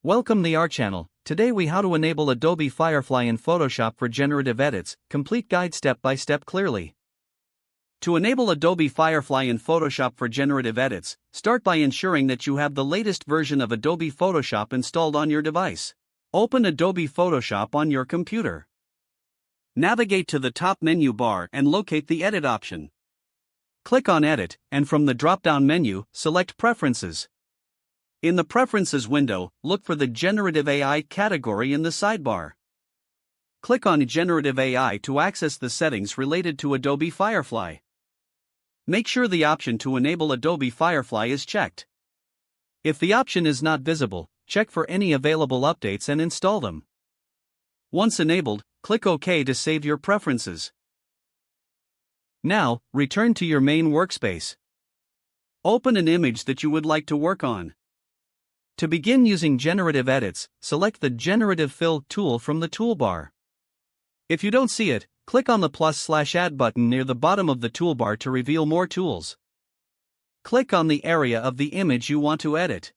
Welcome to our channel. Today we how to enable Adobe Firefly in Photoshop for generative edits, complete guide step by step clearly. To enable Adobe Firefly in Photoshop for generative edits, start by ensuring that you have the latest version of Adobe Photoshop installed on your device. Open Adobe Photoshop on your computer. Navigate to the top menu bar and locate the Edit option. Click on Edit, and from the drop-down menu, select Preferences. In the Preferences window, look for the Generative AI category in the sidebar. Click on Generative AI to access the settings related to Adobe Firefly. Make sure the option to enable Adobe Firefly is checked. If the option is not visible, check for any available updates and install them. Once enabled, click OK to save your preferences. Now, return to your main workspace. Open an image that you would like to work on. To begin using generative edits, select the Generative Fill tool from the toolbar. If you don't see it, click on the +/add button near the bottom of the toolbar to reveal more tools. Click on the area of the image you want to edit.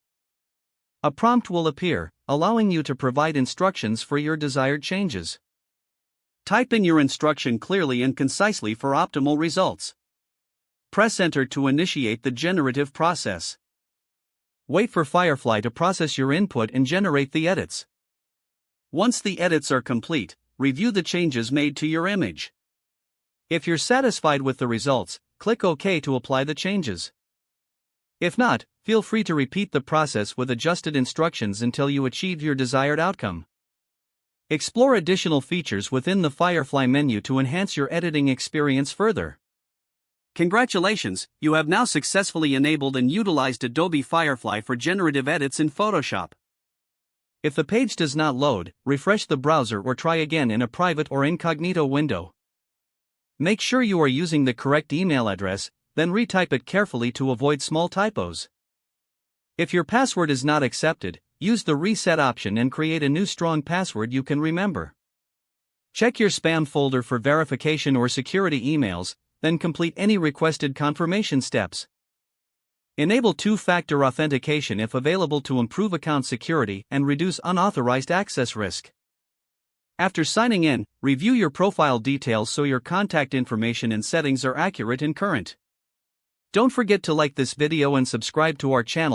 A prompt will appear, allowing you to provide instructions for your desired changes. Type in your instruction clearly and concisely for optimal results. Press Enter to initiate the generative process. Wait for Firefly to process your input and generate the edits. Once the edits are complete, review the changes made to your image. If you're satisfied with the results, click OK to apply the changes. If not, feel free to repeat the process with adjusted instructions until you achieve your desired outcome. Explore additional features within the Firefly menu to enhance your editing experience further. Congratulations, you have now successfully enabled and utilized Adobe Firefly for generative edits in Photoshop. If the page does not load, refresh the browser or try again in a private or incognito window. Make sure you are using the correct email address, then retype it carefully to avoid small typos. If your password is not accepted, use the reset option and create a new strong password you can remember. Check your spam folder for verification or security emails, then complete any requested confirmation steps. Enable two-factor authentication if available to improve account security and reduce unauthorized access risk. After signing in, review your profile details so your contact information and settings are accurate and current. Don't forget to like this video and subscribe to our channel.